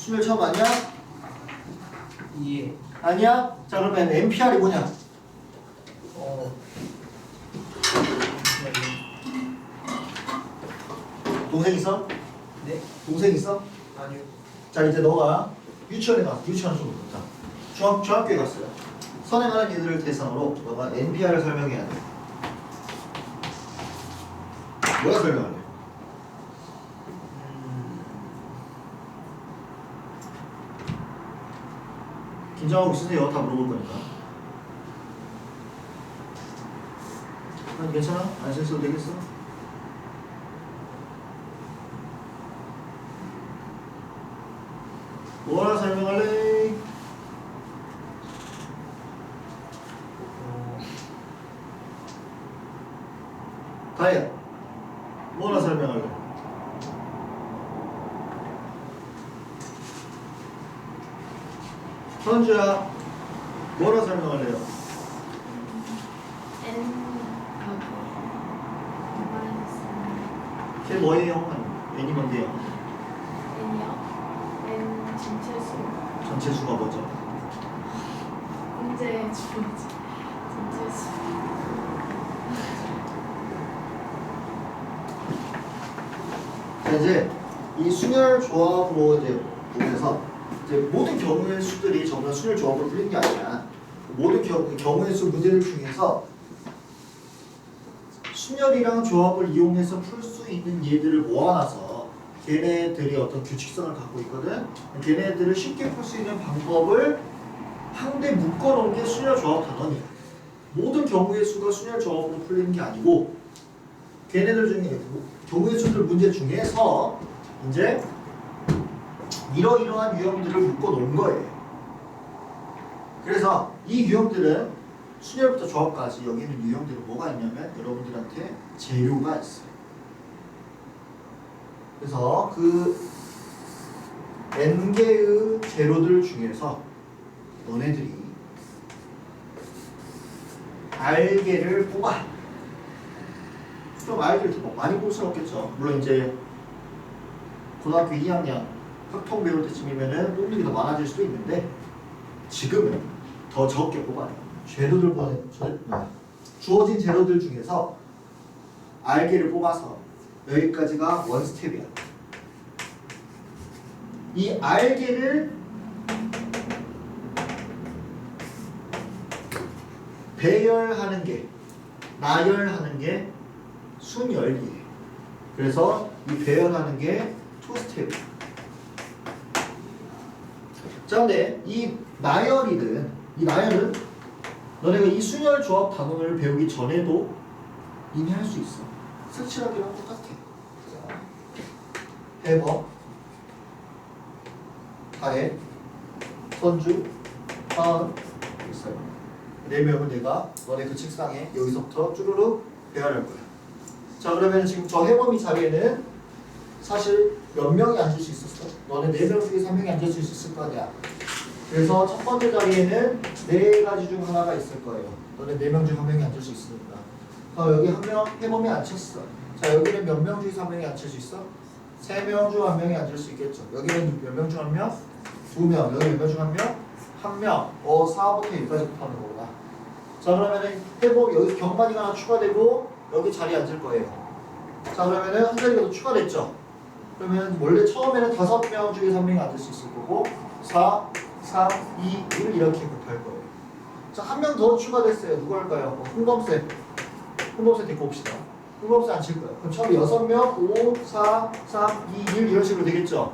순열 처음 아니야? 예. 아니야? 자 그러면 NPR이 뭐냐? 네. 동생 있어? 네? 동생 있어? 아니요. 자 이제 너가 유치원에 가. 유치원 좀 그렇다. 중학교에 갔어요. 선행하는 얘들을 대상으로 너가 NPR을 설명해야 돼. 뭐야 설명할래? 긴장하고 있으세요. 다 물어볼 거니까. 아니 괜찮아? 안 실수도 되겠어? 뭐라 설명할래? 다이야. 뭐라 설명할래? 선주야. 뭐라 설명할래요? 걔 뭐예요? N이 뭔데요? N 전체수 전체 수가 뭐죠? 문제 주어지 전체수 자 이제 이 순열 조합으로 이제 보면서 이제 모든 경우의 수들이 전부 다 순열 조합으로 풀린 게 아니라 모든 경우의 수 문제들 중에서 순열이랑 조합을 이용해서 풀 수 있는 얘들을 모아놔서 걔네들이 어떤 규칙성을 갖고 있거든. 걔네들을 쉽게 풀 수 있는 방법을 한데 묶어놓은 게 순열 조합 단원이야. 모든 경우의 수가 순열 조합으로 풀리는 게 아니고 걔네들 중에 경우의 수들 문제 중에서 이제 이러이러한 유형들을 묶어놓은 거예요. 그래서 이 유형들은 순열부터 조합까지 여기 있는 유형들은 뭐가 있냐면 여러분들한테 재료가 있어요. 그래서 그 N개의 재료들 중에서 너네들이 R개를 뽑아. 좀 R개를 더 많이 뽑을 수는 없겠죠. 물론 이제 고등학교 2학년 학통 배울 때쯤이면은 뽑는 게 더 많아질 수도 있는데 지금은 더 적게 뽑아요. 주어진 재료들 중에서 R개를 뽑아서 여기까지가 원 스텝이야. 이 R개를 배열하는 게, 나열하는 게 순열이에요. 그래서 이 배열하는 게 투 스텝이야. 자, 근데 이 나열은 너네가 이 순열 조합 단원을 배우기 전에도 이미 할 수 있어. 색칠하기랑 똑같아. 해버, 다해, 선주, 하은 있어요. 4명을 내가 너네 그 책상에 여기서부터 쭈루룩 배열할 거야. 자 그러면 지금 저 해범이 자리에는 사실 몇 명이 앉을 수 있었어? 너네 4명 중에 3명이 앉을 수 있을 거 아니야. 그래서 첫 번째 자리에는 4가지 중 하나가 있을 거예요. 너네 4명 중 1명이 앉을 수 있으니까. 여기 한 명 해범이 앉혔어. 자 여기는 몇 명 중에서 1명이 앉을 수 있어? 3명 중 1명이 앉을 수 있겠죠. 여기는 몇 명 중 1명? 2명. 여기 몇 명 중 1명? 1명. 4부터 1까지 곱하는 거구나. 자 그러면은 해범 여기 경반이가 하나 추가되고 여기 자리에 앉을 거예요. 자 그러면은 한 자리가 더 추가됐죠. 그러면 원래 처음에는 5명 중에 3명이 앉을 수 있을 거고 4, 3, 2, 1 이렇게 곱할 거예요. 자 한 명 더 추가됐어요. 누구 할까요? 홍범쌤. 홍범쌤 데리고 옵시다. 홍범쌤 앉힐 거예요. 그럼 처음에 6명 5, 4, 3, 2, 1 이런 식으로 되겠죠.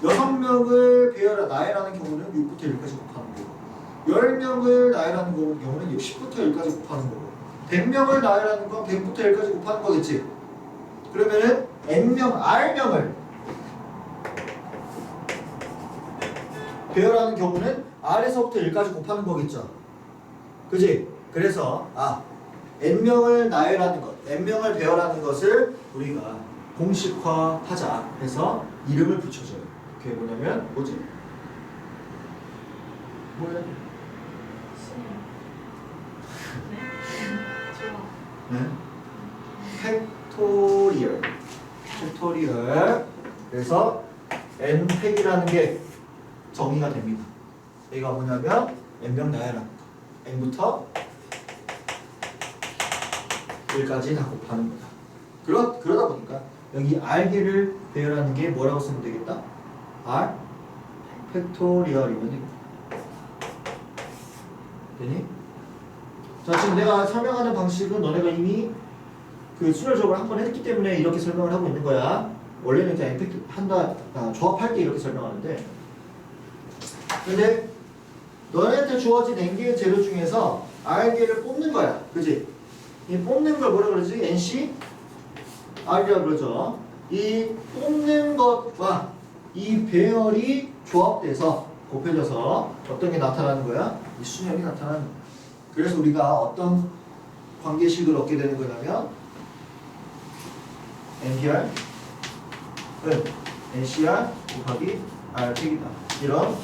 6명을 나열하는 경우는 6부터 1까지 곱하는 거고 10명을 나열하는 경우는 10부터 1까지 곱하는 거고 100명을 나열하는 건 100부터 1까지 곱하는 거겠지. 그러면은 N명, R명을 배열하는 경우는 R에서부터 1까지 곱하는 거겠죠. 그지? 그래서 N명을 나열하는 것, N명을 배열하는 것을 우리가 공식화하자 해서 이름을 붙여줘요. 그게 뭐냐면 뭐지? 뭐야? 좋아. 팩토리얼. 그래서 n팩이라는 게 정의가 됩니다. 얘가 뭐냐면 n명 나열한 n부터 1까지 다 곱하는 거다. 그러다 보니까 여기 r개를 배열하는 게 뭐라고 쓰면 되겠다? r 팩토리얼이면 되겠다. 되니? 자, 지금 내가 설명하는 방식은 너네가 이미 그 순열적으로 한 번 했기 때문에 이렇게 설명을 하고 있는 거야. 원래는 그냥 팩트 조합할 때 이렇게 설명하는데, 근데 너네한테 주어진 n개의 재료 중에서 r개를 뽑는 거야. 그지? 이 뽑는 걸 뭐라 그러지? NC R이라고 그러죠. 이 뽑는 것과 이 배열이 조합돼서 곱해져서 어떤 게 나타나는 거야? 이 순열이 나타나는 거야. 그래서 우리가 어떤 관계식을 얻게 되는 거냐면 NPR 은 NCR 곱하기 R팩이다. 이런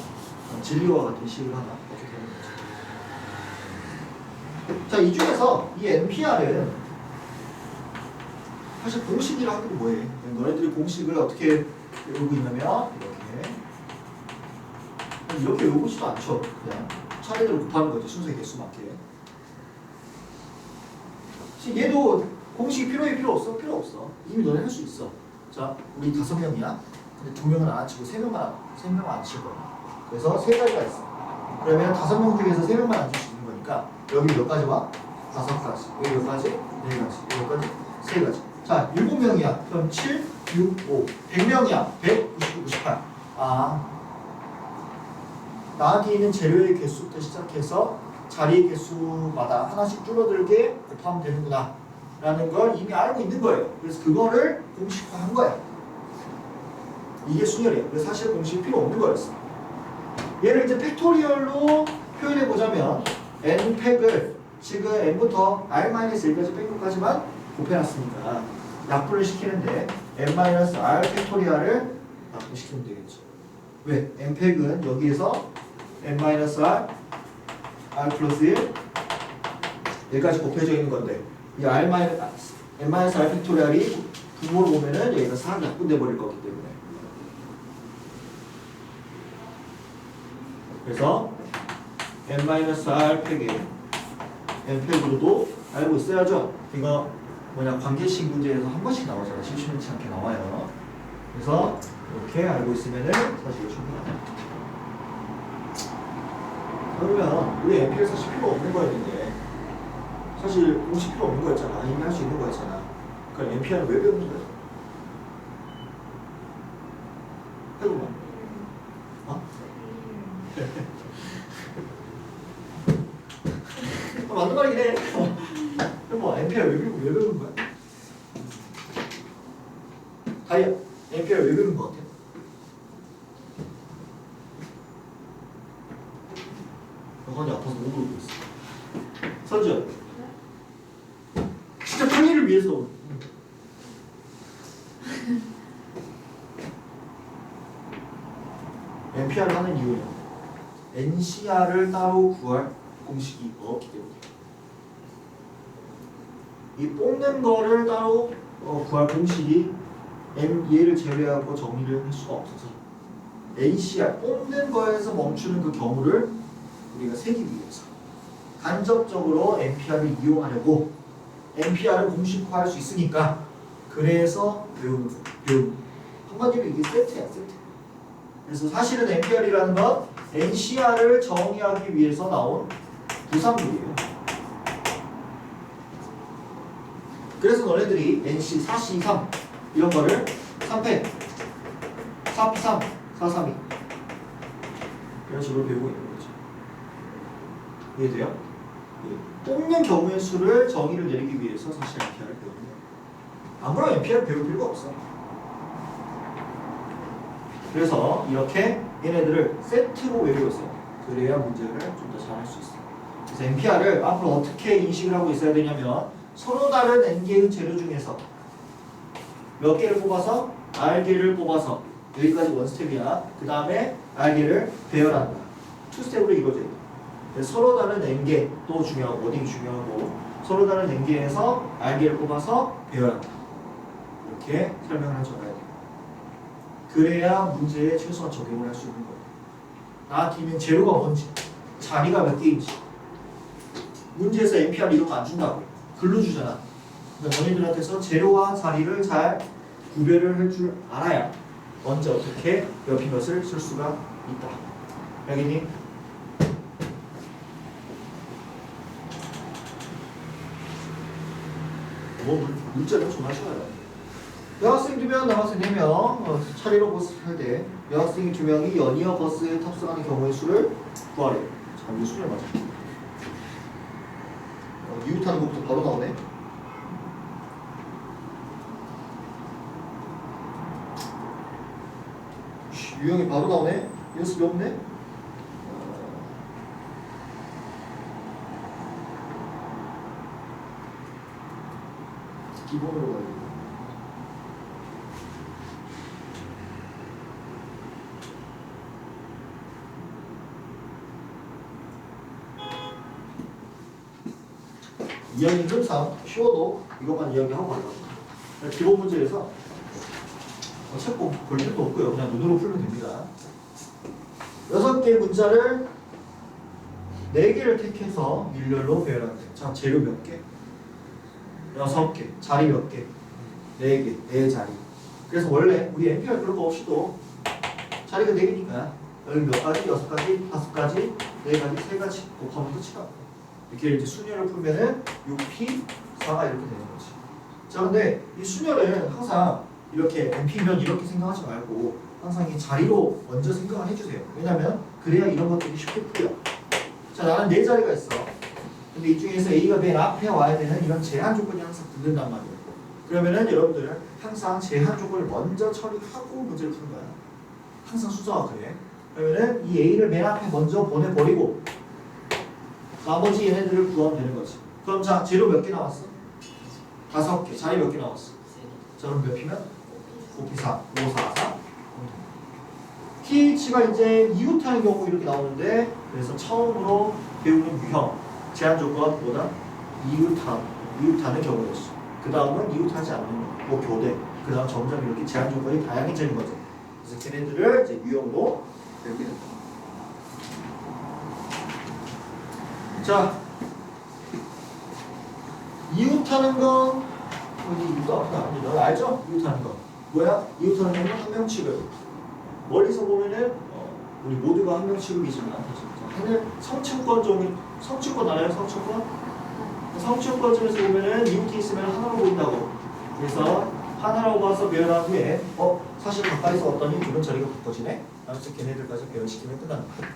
진리와 같은 식을 하나 얻게 되는 거죠. 자, 이 중에서 이 NPR은 사실 공식이라 하는 게 뭐예요? 너네들이 공식을 어떻게 외우고 있냐면 이렇게 외우지도 않죠. 그냥 차례대로 곱하는 거죠. 순서의 개수 맞게. 얘도 공식이 필요 없어? 필요 없어. 이미 너네 할 수 있어. 자, 우리 5명이야. 근데 2명은 안 치고 3명만 안 칠 거야. 그래서 3가지가 있어. 그러면 5명 중에서 3명만 안 칠 수 있는 거니까 여기 몇 가지 와? 5가지. 여기 몇 가지? 4가지. 여기 몇 가지? 3가지. 자, 7명이야. 그럼 7, 6, 5. 100명이야. 100, 99, 98. 나한테 있는 재료의 개수부터 시작해서 자리의 개수마다 하나씩 줄어들게 곱하면 되는구나 라는 걸 이미 알고 있는 거예요. 그래서 그거를 공식화한 거야. 이게 순열이에요. 그래서 사실 공식이 필요 없는 거였어. 얘를 이제 팩토리얼로 표현해 보자면 n팩을 지금 n부터 r-1까지 팩토까지만 곱해놨으니까 약분을 시키는데 n-r 팩토리얼을 약분시키면 되겠죠. 왜? n팩은 여기에서 n-r r 플러스 1 여기까지 곱해져 있는 건데 이 n-r 팩토리얼이 분모로 보면은 여기가 4가 약분돼 버릴 거기 때문에 그래서 n-r 팩에 n팩으로도 알고 있어야죠. 이거 뭐냐 관계식 문제에서 한 번씩 나오잖아. 심심치 않게 나와요. 그래서 이렇게 알고 있으면은 사실 충분하다. 그러면 우리 NPL 사실 필요 없는 거였는데 사실 공식 필요 없는 거였잖아. 이미 할 수 있는 거였잖아. 그럼 NPR은 왜 배우는 거야? 해보면 어? 맞는 말이긴 해. 그럼 뭐 NPR 왜 배우는 거야? 다이아 NPR 왜 배우는 거 같아? 영환이 아파서 못 울고 있어. 선주야 진짜 편의를 위해서 NPR을 하는 이유는 NCR을 따로 구할 공식이 없기 때문에 이 뽑는 거를 따로 구할 공식이 얘를 제외하고 정의를 할 수가 없어서 NCR 뽑는 거에서 멈추는 그 경우를 우리가 세기 위해서 간접적으로 NPR을 이용하려고 NPR을 공식화할 수 있으니까 그래서 배우는 한마디로 이게 세트야 세트. 그래서 사실은 NPR이라는 건 NCR을 정의하기 위해서 나온 부산물이에요. 그래서 너네들이 NC 4C3 이런 거를 3팩 4P3 432 이런 식으로 배우고 있는 거죠. 이해돼요? 뽑는 경우의 수를 정의를 내리기 위해서 사실 NPR을 배우는 거예요. 아무런 NPR을 배울 필요가 없어. 그래서 이렇게 얘네들을 세트로 외우고 있어요. 그래야 문제를 좀 더 잘 할 수 있어요. 그래서 NPR을 앞으로 어떻게 인식을 하고 있어야 되냐면 서로 다른 n개의 재료 중에서 몇 개를 뽑아서 r개를 뽑아서 여기까지 원스텝이야. 그 다음에 r개를 배열한다. 투스텝으로 이루어져 있다. 서로 다른 n개도 중요하고 어딩이 중요하고 서로 다른 n개에서 r개를 뽑아서 배열한다. 이렇게 설명을 적어야 돼요. 그래야 문제에 최소한 적용을 할 수 있는 거예요. 나한테 있는 재료가 뭔지, 자리가 몇 개인지. 문제에서 NPR 이런 거 안 준다고. 글로 주잖아. 그러니까 너희들한테서 재료와 자리를 잘 구별을 할 줄 알아야 언제 어떻게 옆인 것을 쓸 수가 있다. 알겠니? 뭐 문제는 좀 하셔요. 여학생 2명, 남학생 4명 차례로 버스 탈 때 여학생 2명이 연이어 버스에 탑승하는 경우의 수를 구하래요. 자, 이게 수를 맞아. 이웃하는 것부터 바로 나오네. 유형이 바로 나오네. 연습이 없네. 기본으로 가야 돼. 이야기 항상 쉬워도 이것만 이야기하고 가려고. 기본 문제에서 책 볼 필요도 없고요. 그냥 눈으로 풀면 됩니다. 6개의 문자를 4개를 택해서 일렬로 배열하면 돼요. 자, 재료 몇 개? 6개. 자리 몇 개? 4개. 4자리. 그래서 원래 우리 NPR 그런 거 없이도 자리가 4개니까 여기 몇 가지? 6가지? 5가지? 4가지? 3가지? 곱하면 끝이다. 이렇게 이제 순열을 풀면은 6P4가 이렇게 되는 거지. 자, 근데 이 순열은 항상 이렇게 NP면 이렇게 생각하지 말고 항상 이 자리로 먼저 생각을 해주세요. 왜냐면 그래야 이런 것들이 쉽게 풀려. 자, 나는 4자리가 있어. 근데 이 중에서 A가 맨 앞에 와야 되는 이런 제한 조건이 항상 붙는단 말이에요. 그러면은 여러분들은 항상 제한 조건을 먼저 처리하고 문제를 푸는 거야. 항상 순서가 그래. 그러면은 이 A를 맨 앞에 먼저 보내버리고 나머지 얘네들을 구하면 되는 거지. 그럼 자, 재료 몇 개 나왔어? 5개. 자리 몇 개 나왔어? 자, 그럼 몇 P면? 5P4, 5, 4, 4. TH가 이제 이웃하는 경우 이렇게 나오는데 그래서 처음으로 배우는 유형 제한 조건 뭐다? 이웃하는 경우였어. 그 다음은 이웃하지 않는 뭐 교대. 그 다음 점점 이렇게 제한 조건이 다양해지는 거죠. 그래서 걔네들을 이제 유형으로 배우게 된다. 자, 이웃하는 건 이웃도 아니다. 알죠? 이웃하는 거. 뭐야? 이웃하는 거는 한 명 취급. 멀리서 보면은 우리 모두가 한 명 취급이지만 하늘 성층권 종이 성층권 알아요? 성층권? 성층권 중에서 보면은 이웃이 있으면 하나로 보인다고. 그래서 하나라고 봐서 배열한 후에 사실 가까이서 왔더니 기본 자리가 바꿔지네. 그래서 걔네들까지 배열시키면 끝나는 거야.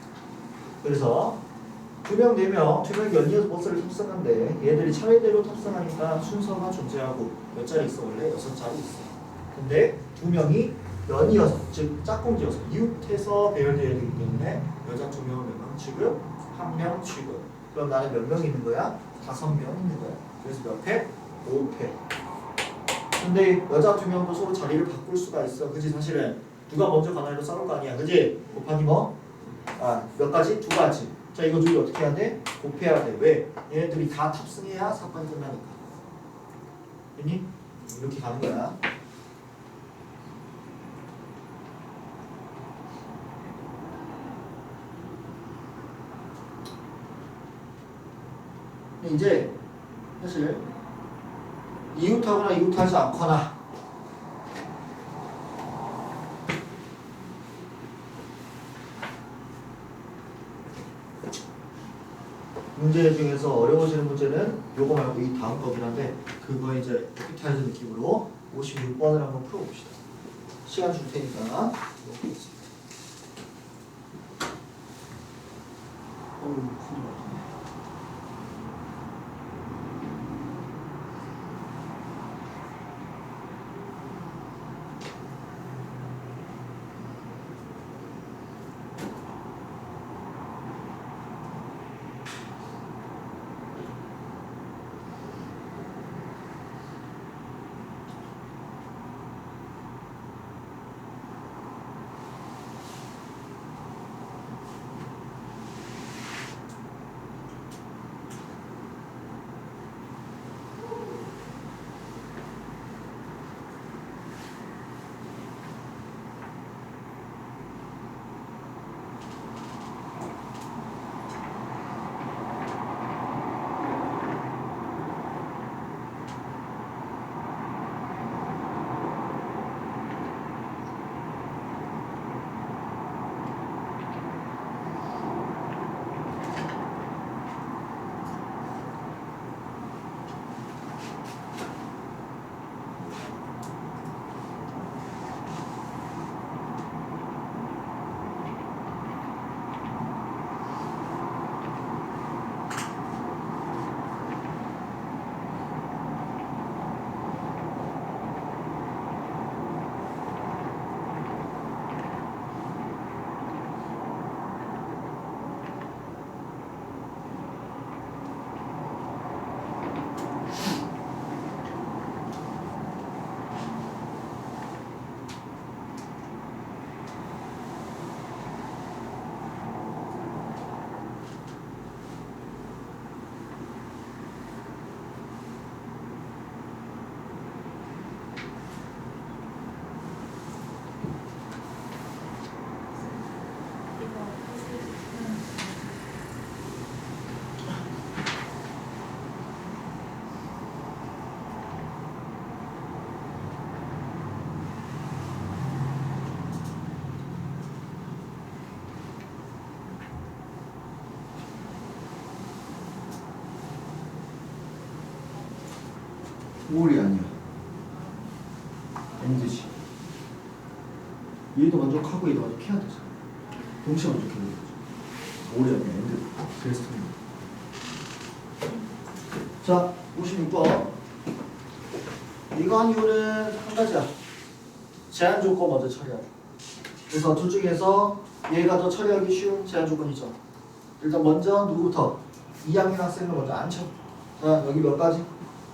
그래서 2명, 4명, 2명이 연이어서 버스를 탑승하는데 얘들이 차례대로 탑승하니까 순서가 존재하고 몇 자리 있어? 원래 6자리 있어. 근데 2명이 연이어서, 즉 짝꿍지어서 이웃해서 배열되어야 되기 때문에 여자 2명은 몇 명 취급? 1명 취급. 그럼 나는 몇 명 있는 거야? 5명 있는 거야. 그래서 몇 패? 5패. 근데 여자 2명도 서로 자리를 바꿀 수가 있어. 그치? 사실은 누가 먼저 가나로 싸울 거 아니야. 그치? 곱하기 뭐? 몇 가지? 2가지. 자, 이거 둘이 어떻게 해야 돼? 곱해야 돼. 왜? 얘네들이 다 탑승해야 사건이 끝나니까. 됐니? 이렇게 가는 거야. 근데 이제 사실 이웃하거나 이웃하지 않거나 문제 중에서 어려워지는 문제는 요거 말고 이 다음 거긴 한데 그거 이제 에피타이저 느낌으로 56번을 한번 풀어봅시다. 시간 줄 테니까. 올이 아니야. 엔드지. 얘도 만족하고 얘도 만족해야 되잖아. 동시에 만족해야 되죠. 올이 아니야. 엔드. 그래서 틀립니다. 자, 56번. 이거 한 이유는 한 가지야. 제한 조건 먼저 처리하죠. 그래서 둘 중에서 얘가 더 처리하기 쉬운 제한 조건이죠. 일단 먼저 누구부터? 2학년 학생을 먼저 앉혀. 자, 여기 몇 가지?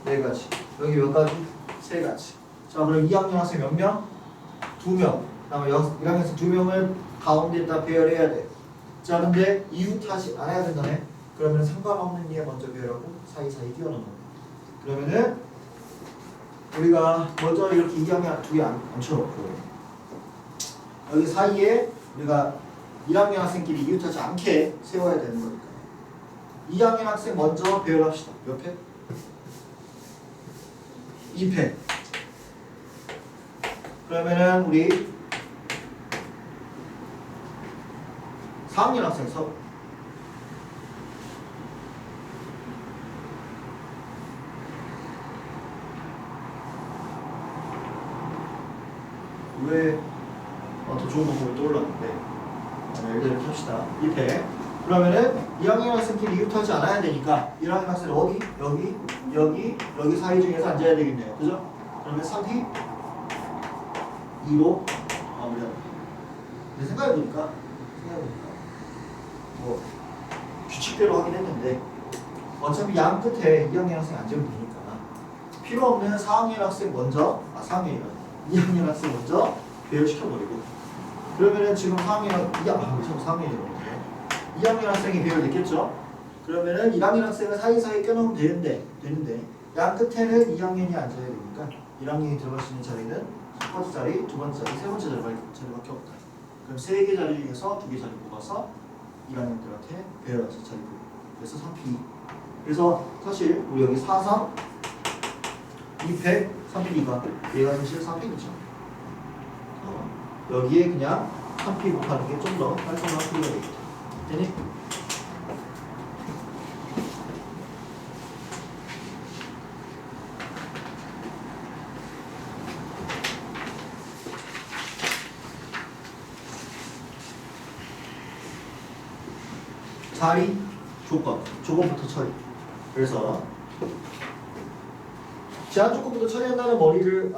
4가지. 여기 몇 가지? 3가지. 자, 그럼 2학년 학생 몇 명? 2명. 그다음에 1학년에서 2명을 가운데에다 배열해야 돼. 자, 근데 이웃하지 않아야 된다네. 그러면 상관없는 얘 먼저 배열하고 사이사이 뛰어넘는 거야. 그러면은 우리가 먼저 이렇게 2학년 2개 앉혀놓고 여기 사이에 우리가 1학년 학생끼리 이웃하지 않게 세워야 되는 거니까 2학년 학생 먼저 배열합시다. 몇 회? 2패. 그러면은 우리 4학년 학생 서 왜 더 좋은 방법이 떠올랐는데 예를 들어 봅시다. 2패. 그러면은 2학년 학생끼리 이웃하지 않아야 되니까 1학년 학생은 어디? 여기 사이 중에서 앉아야 되겠네요. 그죠? 그러면 3피 2로 마무리합니다. 근데 생각해보니까 뭐 규칙대로 하긴 했는데 어차피 양 끝에 2학년 학생 앉으면 되니까 필요 없는 4학년 학생 먼저 2학년 학생 먼저 배열시켜버리고 그러면은 지금 4학년 2학년 학생이 배열됐겠죠? 그러면은 1학년 학생을 사이사이 껴놓으면 되는데 양 끝에는 2학년이 앉아야 되니까 1학년이 들어갈 수 있는 자리는 첫 번째 자리, 두 번째 자리, 세 번째 자리밖에 없다. 그럼 3개 자리 중에서 2개 자리 뽑아서 1학년들한테 배열해서 자리 뽑고 그래서 3P. 그래서 사실 우리 여기 4, 3, 2패, 3P2가 얘가 사실 3P이죠. 여기에 그냥 3P 곱하는 게 좀 더 깔끔한 P가 되겠다. 되니? 자리, 조건부터 처리. 그래서 제한 조건부터 처리한다는 거를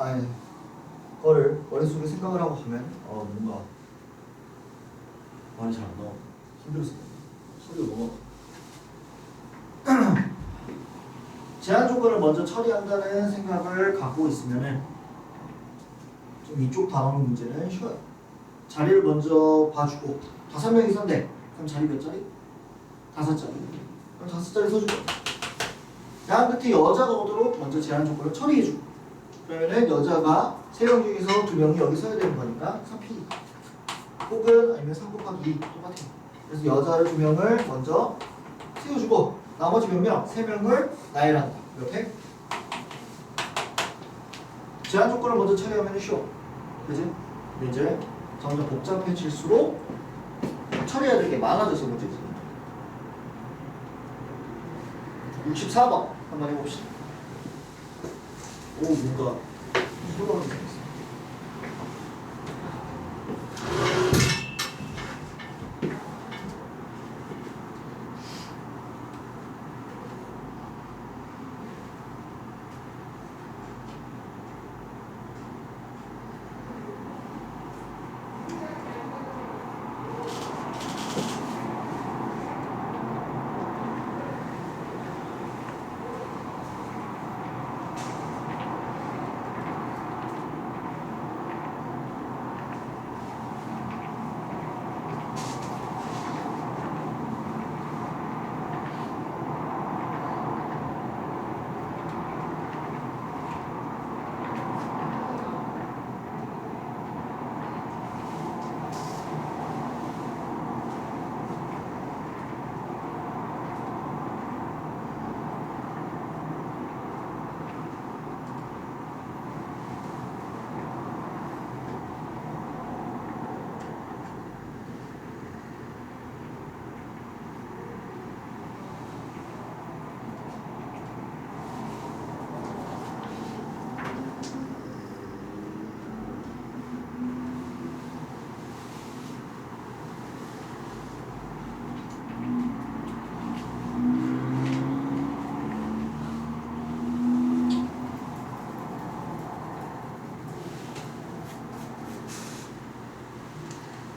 머릿속에 생각을 하고 가면 뭔가 말이 잘 안 나와. 힘들었어. 소리가 넘어가. 제한 조건을 먼저 처리한다는 생각을 갖고 있으면은 좀 이쪽 단원 문제는 쉬워요. 자리를 먼저 봐주고 5명이 있었는데 그럼 자리 몇 자리? 5자리. 그럼 5자리 서주고 양 끝에 여자가 오도록 먼저 제한 조건을 처리해주고 그러면은 여자가 3명 중에서 2명이 여기 서야 되는 거니까 3P 혹은 아니면 3 곱하기 2 똑같아요. 그래서 여자를 2명을 먼저 세워주고 나머지 몇 명? 3명을 나열한다. 이렇게 제한 조건을 먼저 처리하면 쉬워. 그지? 근데 이제 점점 복잡해질수록 처리해야 될 게 많아져서 문제지. 64번 한번 해봅시다. 오 뭔가 소리가 생겼어.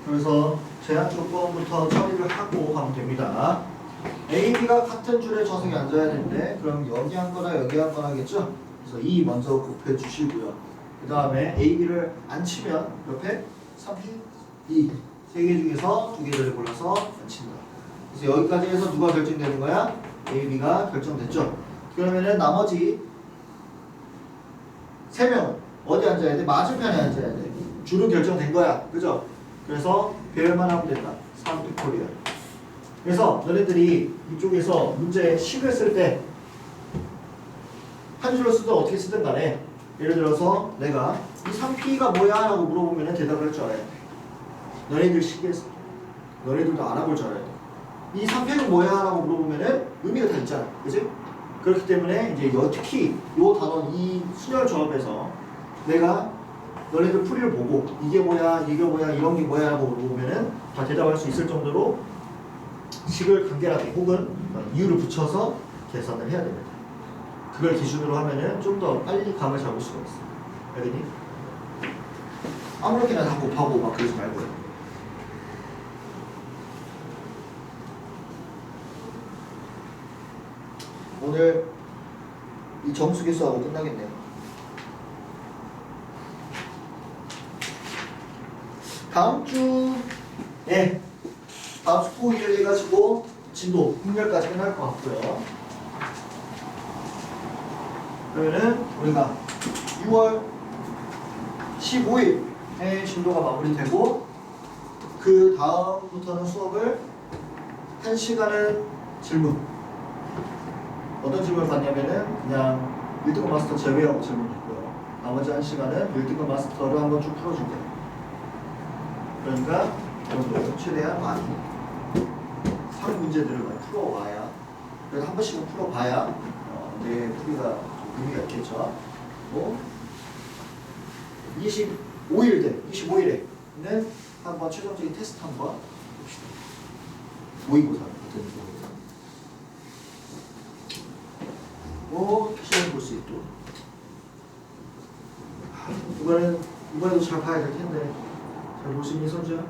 그래서 제한 조건부터 처리를 하고 가면 됩니다. A, B가 같은 줄에 좌석에 앉아야 되는데 그럼 여기 한 거나 여기 한 거나 하겠죠? 그래서 2 먼저 곱해 주시고요. 그 다음에 A, B를 안 치면 옆에 3, 2 세 개 중에서 두 개를 골라서 앉힌다. 그래서 여기까지 해서 누가 결정되는 거야? A, B가 결정됐죠? 그러면은 나머지 3명은 어디 앉아야 돼? 맞은편에 앉아야 돼. 줄은 결정된 거야. 그죠? 그래서 배열만 하면 된다. 3팩토리얼. 그래서 너네들이 이쪽에서 문제 식을 쓸 때 한 줄로 쓰든 어떻게 쓰든 간에 예를 들어서 내가 이 3P가 뭐야? 라고 물어보면 대답을 할 줄 알아야 돼. 너네들 식에서 너네들도 알아볼 줄 알아야 돼. 이 3팩은 뭐야? 라고 물어보면 의미가 다 있잖아. 그치? 그렇기 때문에 이제 특히 이 단원 이 순열 조합에서 내가 너네들 풀이를 보고 이게 뭐야 이런 게 뭐야 라고 물어보면 다 대답할 수 있을 정도로 식을 간결하게 혹은 이유를 붙여서 계산을 해야 됩니다. 그걸 기준으로 하면은 좀 더 빨리 감을 잡을 수가 있어. 알겠니? 아무렇게나 다 곱하고 막 그러지 말고요. 오늘 이 정수기수하고 끝나겠네요. 다음 주에 다음 주 토요일 해가지고 진도 흥렬까지 끝날 것 같고요. 그러면은 우리가 6월 15일에 진도가 마무리되고 그 다음부터는 수업을 1시간은 질문. 어떤 질문을 받냐면은 그냥 1등급 마스터 제외하고 질문이 있고요. 나머지 1시간은 1등급 마스터를 한번 쭉 풀어줄 거예요. 그러니까 여러분들 최대한 많이 3문제들을 많이 풀어와야 그래도 한 번씩은 풀어봐야 내 풀이가 의미가 있겠죠. 뭐 25일에는 한번 최종적인 테스트 한번 봅시다. 모의고사 같은 경우는 시험을 볼 수 있도록 이번에도 잘 봐야 될 텐데 잘 볼 수 있니 선주야?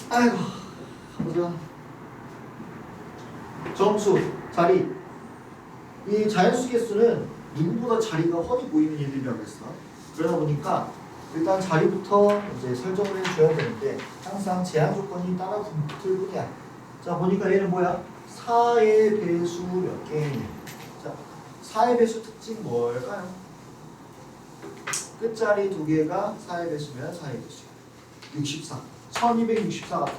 아이고 보자. 점수, 자리. 이 자연수 개수는 누구보다 자리가 훤히 보이는 일들이라고 했어. 그러다 보니까 일단 자리부터 이제 설정을 해줘야 되는데 항상 제한 조건이 따라 붙을 뿐이야. 자 보니까 얘는 뭐야? 4의 배수 몇 개니? 자 4의 배수 특징 뭘까요? 끝자리 두 개가 4의 배수면 4의 배수야. 64. 1264가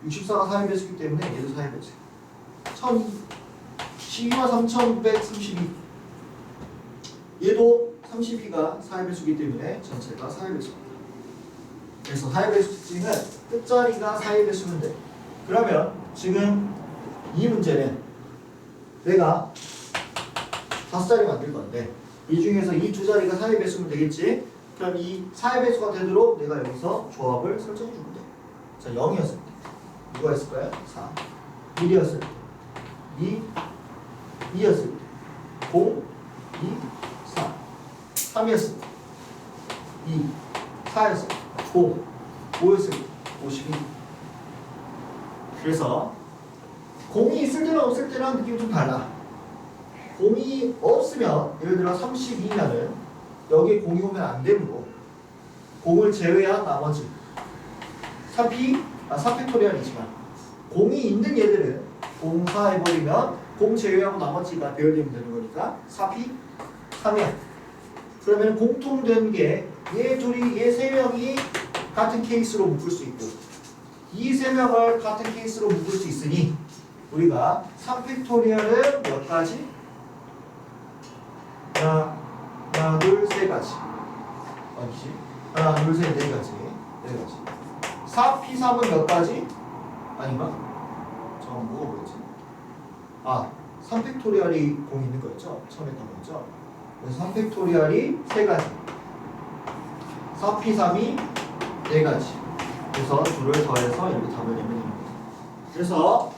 64가 4의 배수이기 때문에 얘도 4의 배수야. 12와 3632 얘도 32가 4의 배수이기 때문에 전체가 4의 배수입니다. 그래서 4의 배수 특징은 끝자리가 4의 배수면 돼. 그러면 지금 이 문제는 내가 5자리 만들 건데 이 중에서 이 두 자리가 4의 배수면 되겠지? 그럼 이 4의 배수가 되도록 내가 여기서 조합을 설정해 주면 돼. 자 0이었을 때 누가 했을까요? 4 1이었을 때 2, 2였을 때 0, 2, 4 3이었을 때 2, 4였을 때 5, 5였을 때 52 그래서 공이 있을 때랑 없을 때랑 느낌이 좀 달라. 공이 없으면 예를 들어 32면은 여기에 공이 오면 안 되므로 공을 제외한 나머지 3팩토리얼이지만 공이 있는 얘들은 공사해버리면 공 제외하고 나머지가 배열되면 되는 거니까 4P 3이야. 그러면 공통된 게 얘 둘이 얘 세 명이 같은 케이스로 묶을 수 있고 이 세 명을 같은 케이스로 묶을 수 있으니 우리가 3팩토리얼은 몇 가지? 하나, 둘, 세 가지. 아니지? 하나, 둘, 셋, 네 가지. 네 가지. 4P3은 몇 가지? 아닌가? 뭐가 뭐였지? 3팩토리얼이 공 있는 거였죠? 처음에 했던 거였죠? 그래서 3팩토리얼이 3가지 4P3이 4가지 그래서 둘을 더해서 이렇게 답을 내면 되는 거예요. 그래서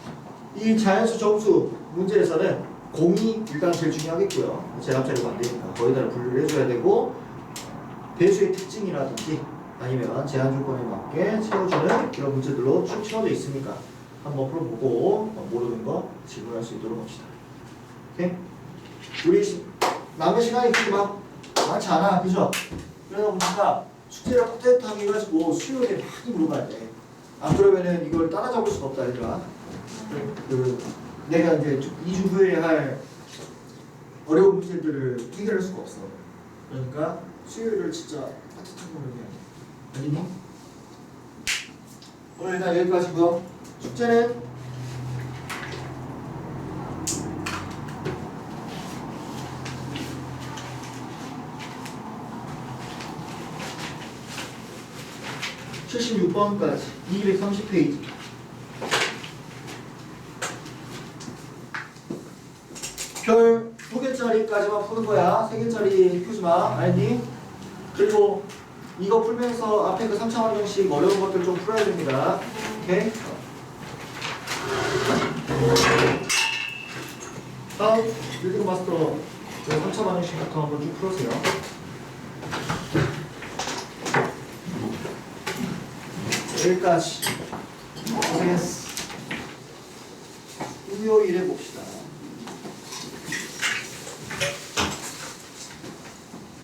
이 자연수 정수 문제에서는 공이 일단 제일 중요하겠고요. 제값 자리가 안 되니까 거기다 분류를 해줘야 되고 배수의 특징이라든지 아니면 제한 조건에 맞게 채워주는 이런 문제들로 쭉 채워져 있으니까 한번 풀어보고 모르는 거 질문할 수 있도록 합시다. 오케이? 우리 남은 시간이 그렇게 막 많지 않아, 그죠? 그러다 보니까 숙제를 빡빡하게 해가지고 수요일에 많이 물어봐야 돼. 안 그러면은 이걸 따라잡을 수가 없다, 얘들아. 내가 이제 2주 후에 할 어려운 문제들을 해결할 수가 없어. 그러니까 수요일을 진짜 따뜻한 걸로 해야 돼. 알겠니? 오늘 일단 여기까지고요. 숙제는 (76번까지) 230페이지. 별 2개짜리까지만 푸는 거야. 3개짜리 푸지 마. 알니? 그리고 이거 풀면서 앞에 그 3차 방정식 어려운 것들 좀 풀어야 됩니다. 오케이? 다음 빌딩 마스터 3차 방정식부터 한번 쭉 풀으세요. 여기까지 고생했어. 수요일에 봅시다.